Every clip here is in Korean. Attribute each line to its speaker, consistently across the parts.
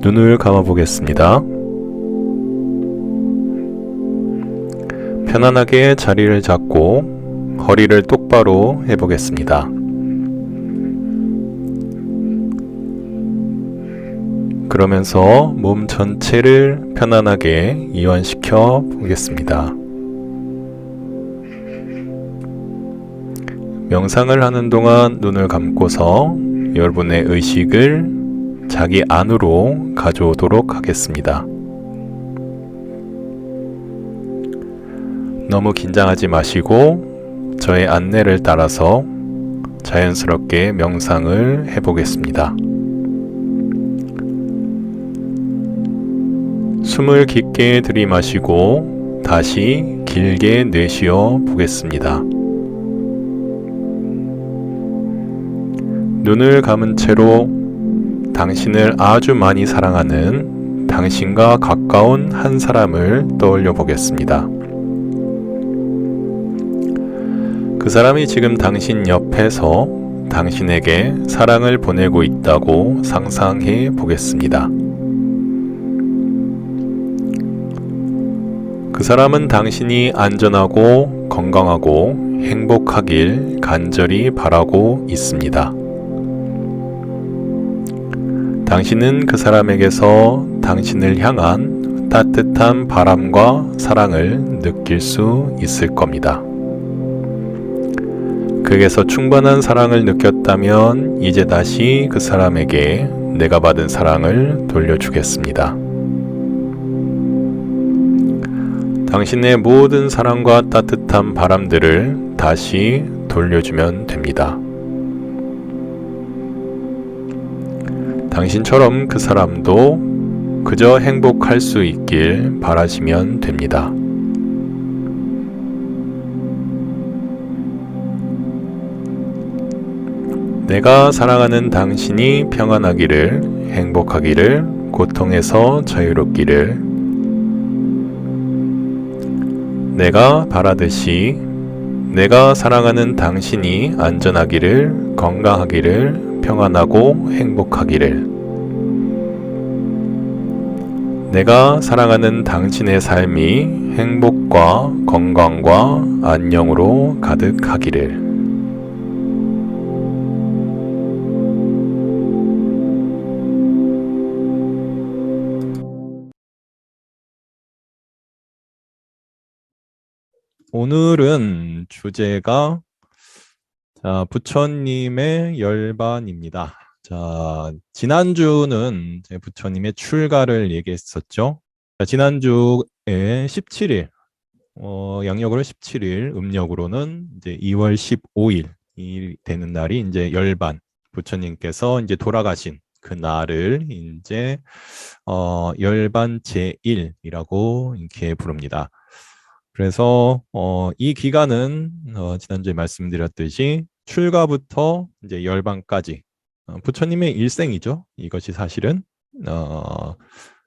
Speaker 1: 눈을 감아 보겠습니다. 편안하게 자리를 잡고 허리를 똑바로 해보겠습니다. 그러면서 몸 전체를 편안하게 이완시켜 보겠습니다. 명상을 하는 동안 눈을 감고서 여러분의 의식을 자기 안으로 가져오도록 하겠습니다. 너무 긴장하지 마시고 저의 안내를 따라서 자연스럽게 명상을 해보겠습니다. 숨을 깊게 들이마시고 다시 길게 내쉬어 보겠습니다. 눈을 감은 채로 당신을 아주 많이 사랑하는 당신과 가까운 한 사람을 떠올려 보겠습니다. 그 사람이 지금 당신 옆에서 당신에게 사랑을 보내고 있다고 상상해 보겠습니다. 그 사람은 당신이 안전하고 건강하고 행복하길 간절히 바라고 있습니다. 당신은 그 사람에게서 당신을 향한 따뜻한 바람과 사랑을 느낄 수 있을 겁니다. 그에게서 충분한 사랑을 느꼈다면 이제 다시 그 사람에게 내가 받은 사랑을 돌려주겠습니다. 당신의 모든 사랑과 따뜻한 바람들을 다시 돌려주면 됩니다. 당신처럼 그 사람도 그저 행복할 수 있길 바라시면 됩니다. 내가 사랑하는 당신이 평안하기를, 행복하기를, 고통에서 자유롭기를, 내가 바라듯이 내가 사랑하는 당신이 안전하기를, 건강하기를, 평안하고 행복하기를, 내가 사랑하는 당신의 삶이 행복과 건강과 안녕으로 가득하기를. 오늘은 주제가 부처님의 열반입니다. 자, 지난주는 제 부처님의 출가를 얘기했었죠. 자, 지난주에 17일, 양력으로 17일, 음력으로는 이제 2월 15일이 되는 날이 이제 열반, 부처님께서 이제 돌아가신 그 날을 이제 열반 제1이라고 이렇게 부릅니다. 그래서 이 기간은 지난주에 말씀드렸듯이 출가부터 이제 열반까지 부처님의 일생이죠. 이것이 사실은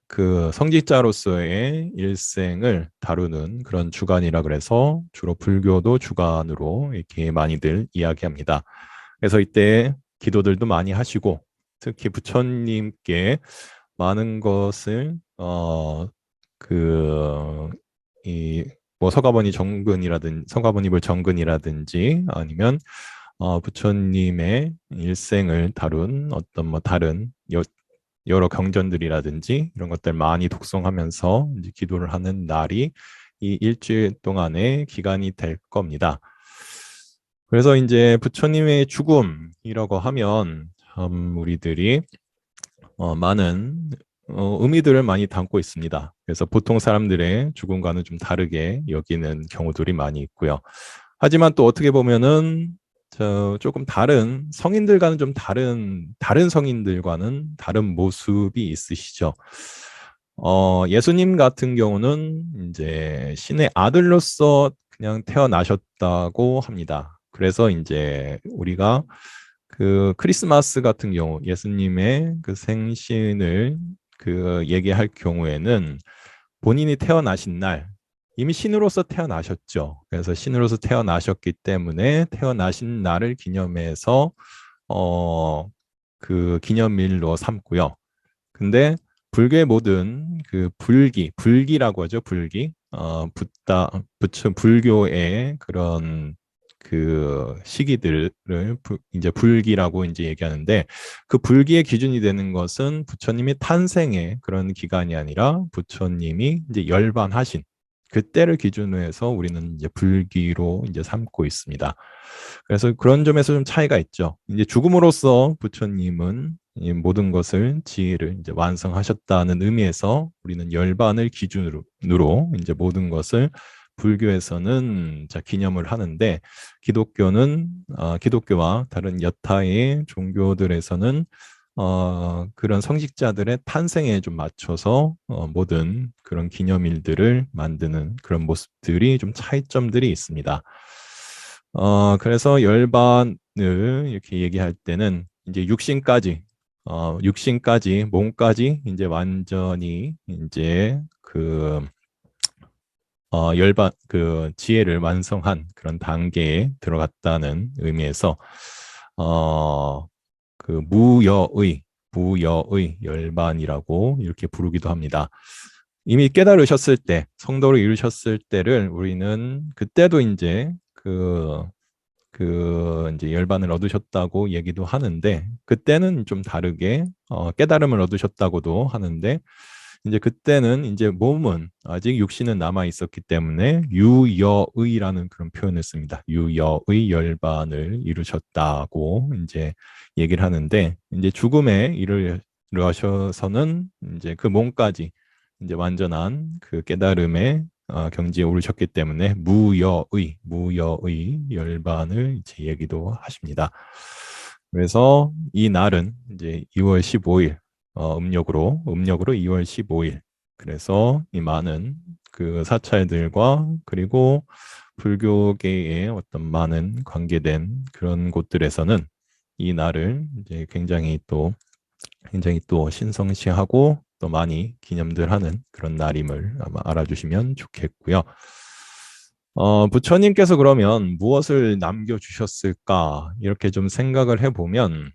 Speaker 1: 그 성직자로서의 일생을 다루는 그런 주간이라 그래서 주로 불교도 주간으로 이렇게 많이들 이야기합니다. 그래서 이때 기도들도 많이 하시고 특히 부처님께 많은 것을 뭐 서가모니 정근이라든지 서가모니불 정근이라든지 아니면 부처님의 일생을 다룬 어떤 뭐 다른 여러 경전들이라든지 이런 것들 많이 독송하면서 이제 기도를 하는 날이 이 일주일 동안의 기간이 될 겁니다. 그래서 이제 부처님의 죽음이라고 하면 우리들이 많은 의미들을 많이 담고 있습니다. 그래서 보통 사람들의 죽음과는 좀 다르게 여기는 경우들이 많이 있고요. 하지만 또 어떻게 보면은 조금 다른 성인들과는 좀 다른 성인들과는 다른 모습이 있으시죠. 예수님 같은 경우는 이제 신의 아들로서 그냥 태어나셨다고 합니다. 그래서 이제 우리가 그 크리스마스 같은 경우 예수님의 그 생신을 그 얘기할 경우에는 본인이 태어나신 날 이미 신으로서 태어나셨죠. 그래서 신으로서 태어나셨기 때문에 태어나신 날을 기념해서 그 기념일로 삼고요. 근데 불교의 모든 그 불기라고 하죠. 불기. 불교의 그런 그 시기들을 이제 불기라고 이제 얘기하는데, 그 불기의 기준이 되는 것은 부처님이 탄생의 그런 기간이 아니라 부처님이 이제 열반하신 그때를 기준으로 해서 우리는 이제 불기로 이제 삼고 있습니다. 그래서 그런 점에서 좀 차이가 있죠. 이제 죽음으로써 부처님은 이 모든 것을 지혜를 이제 완성하셨다는 의미에서 우리는 열반을 기준으로 이제 모든 것을 불교에서는 자 기념을 하는데, 기독교와 다른 여타의 종교들에서는 그런 성직자들의 탄생에 좀 맞춰서 모든 그런 기념일들을 만드는 그런 모습들이 좀 차이점들이 있습니다. 그래서 열반을 이렇게 얘기할 때는 이제 육신까지, 몸까지 이제 완전히 이제 그 열반 그 지혜를 완성한 그런 단계에 들어갔다는 의미에서 어, 그 부여의 열반이라고 이렇게 부르기도 합니다. 이미 깨달으셨을 때, 성도를 이루셨을 때를 우리는 그때도 이제 이제 열반을 얻으셨다고 얘기도 하는데, 그때는 좀 다르게 깨달음을 얻으셨다고도 하는데, 이제 그때는 이제 몸은 아직 육신은 남아 있었기 때문에 유여의라는 그런 표현을 씁니다. 유여의 열반을 이루셨다고 이제 얘기를 하는데, 이제 죽음에 이르셔서는 이제 그 몸까지 이제 완전한 그 깨달음의 경지에 오르셨기 때문에 무여의 열반을 이제 얘기도 하십니다. 그래서 이 날은 이제 2월 15일, 음력으로 2월 15일. 그래서 이 많은 그 사찰들과 그리고 불교계의 어떤 많은 관계된 그런 곳들에서는 이 날을 이제 굉장히 또 신성시하고 또 많이 기념들 하는 그런 날임을 아마 알아주시면 좋겠고요. 부처님께서 그러면 무엇을 남겨주셨을까? 이렇게 좀 생각을 해보면,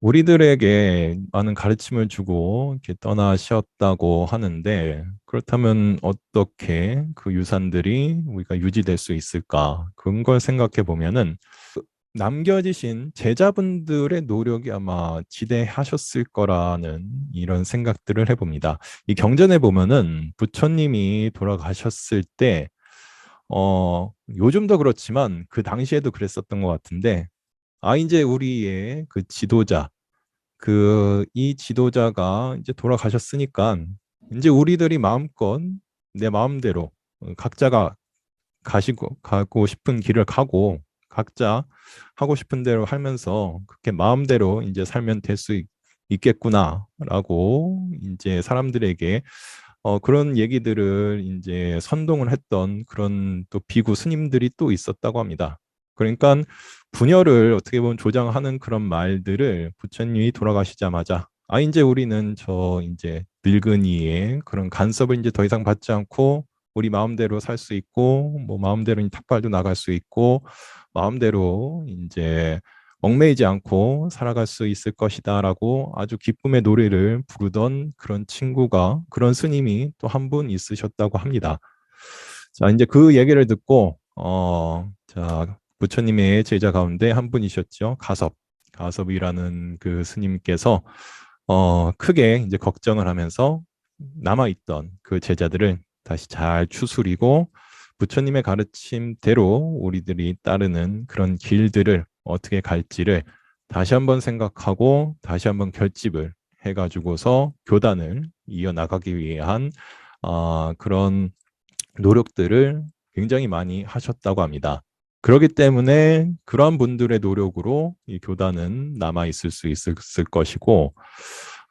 Speaker 1: 우리들에게 많은 가르침을 주고 이렇게 떠나셨다고 하는데, 그렇다면 어떻게 그 유산들이 우리가 유지될 수 있을까? 그런 걸 생각해 보면은, 남겨지신 제자분들의 노력이 아마 지대하셨을 거라는 이런 생각들을 해봅니다. 이 경전에 보면은 부처님이 돌아가셨을 때, 요즘도 그렇지만 그 당시에도 그랬었던 것 같은데, 이제 우리의 그 지도자, 이 지도자가 이제 돌아가셨으니까, 이제 우리들이 마음껏 내 마음대로 각자가 가고 싶은 길을 가고 각자 하고 싶은 대로 하면서 그렇게 마음대로 이제 살면 될 수 있겠구나라고 이제 사람들에게 그런 얘기들을 이제 선동을 했던 그런 또 비구 스님들이 또 있었다고 합니다. 그러니까 분열을 어떻게 보면 조장하는 그런 말들을 부처님이 돌아가시자마자 이제 우리는 저 이제 늙은이의 그런 간섭을 이제 더 이상 받지 않고 우리 마음대로 살 수 있고 뭐 마음대로 탁발도 나갈 수 있고 마음대로 이제 얽매이지 않고 살아갈 수 있을 것이다라고 아주 기쁨의 노래를 부르던 그런 스님이 또 한 분 있으셨다고 합니다. 자, 이제 그 얘기를 듣고 자, 부처님의 제자 가운데 한 분이셨죠. 가섭이라는 그 스님께서 크게 이제 걱정을 하면서 남아있던 그 제자들을 다시 잘 추스리고 부처님의 가르침대로 우리들이 따르는 그런 길들을 어떻게 갈지를 다시 한번 생각하고 다시 한번 결집을 해가지고서 교단을 이어나가기 위한 그런 노력들을 굉장히 많이 하셨다고 합니다. 그렇기 때문에 그러한 분들의 노력으로 이 교단은 남아 있을 수 있을 것이고,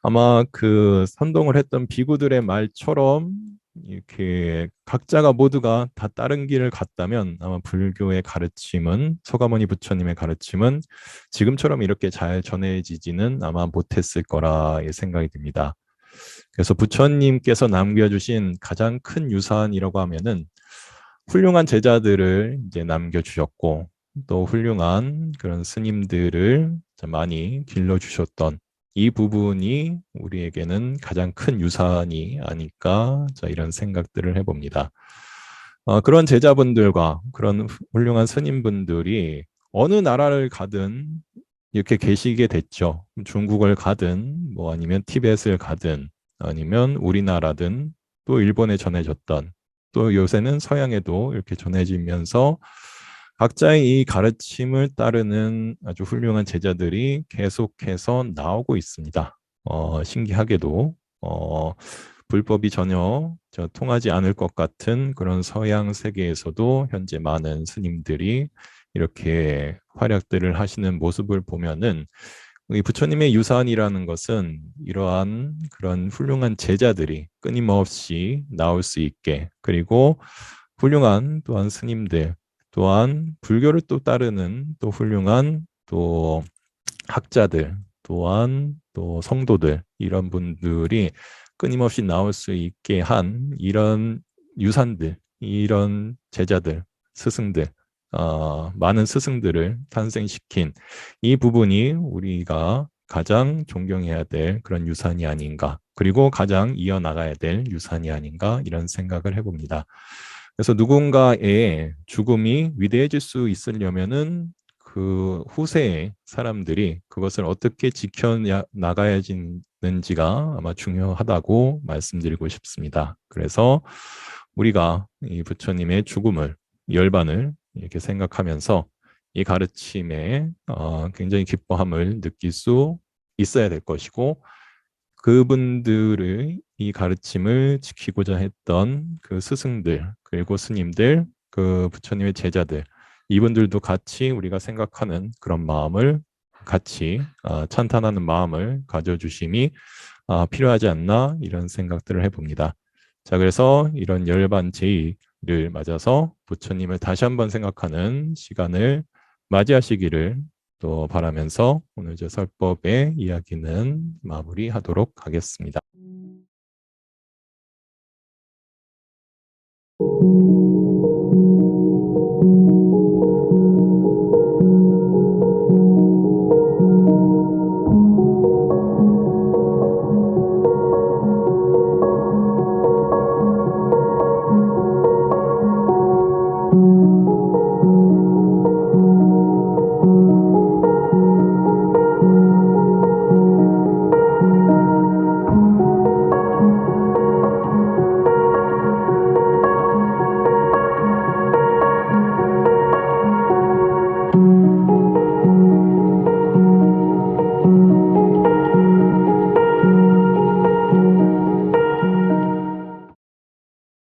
Speaker 1: 아마 그 선동을 했던 비구들의 말처럼 이렇게 각자가 모두가 다 다른 길을 갔다면 아마 불교의 가르침은, 서가모니 부처님의 가르침은 지금처럼 이렇게 잘 전해지지는 아마 못했을 거라 생각이 듭니다. 그래서 부처님께서 남겨주신 가장 큰 유산이라고 하면은 훌륭한 제자들을 이제 남겨주셨고 또 훌륭한 그런 스님들을 많이 길러주셨던 이 부분이 우리에게는 가장 큰 유산이 아닐까, 자, 이런 생각들을 해봅니다. 그런 제자분들과 그런 훌륭한 스님분들이 어느 나라를 가든 이렇게 계시게 됐죠. 중국을 가든 뭐 아니면 티벳을 가든 아니면 우리나라든 또 일본에 전해졌던 또 요새는 서양에도 이렇게 전해지면서 각자의 이 가르침을 따르는 아주 훌륭한 제자들이 계속해서 나오고 있습니다. 신기하게도 불법이 전혀 통하지 않을 것 같은 그런 서양 세계에서도 현재 많은 스님들이 이렇게 활약들을 하시는 모습을 보면은 이 부처님의 유산이라는 것은 이러한 그런 훌륭한 제자들이 끊임없이 나올 수 있게, 그리고 훌륭한 또한 스님들, 또한 불교를 또 따르는 또 훌륭한 또 학자들, 또한 또 성도들, 이런 분들이 끊임없이 나올 수 있게 한 이런 유산들, 이런 제자들, 스승들, 많은 스승들을 탄생시킨 이 부분이 우리가 가장 존경해야 될 그런 유산이 아닌가, 그리고 가장 이어나가야 될 유산이 아닌가, 이런 생각을 해봅니다. 그래서 누군가의 죽음이 위대해질 수 있으려면은 그 후세의 사람들이 그것을 어떻게 지켜나가야지는지가 아마 중요하다고 말씀드리고 싶습니다. 그래서 우리가 이 부처님의 죽음을, 열반을 이렇게 생각하면서 이 가르침에 굉장히 기뻐함을 느낄 수 있어야 될 것이고, 그분들의 이 가르침을 지키고자 했던 그 스승들, 그리고 스님들, 그 부처님의 제자들, 이분들도 같이 우리가 생각하는 그런 마음을 같이 찬탄하는 마음을 가져주심이 필요하지 않나, 이런 생각들을 해봅니다. 자, 그래서 이런 열반 제의를 맞아서 부처님을 다시 한번 생각하는 시간을 맞이하시기를 또 바라면서 오늘 제 설법의 이야기는 마무리하도록 하겠습니다.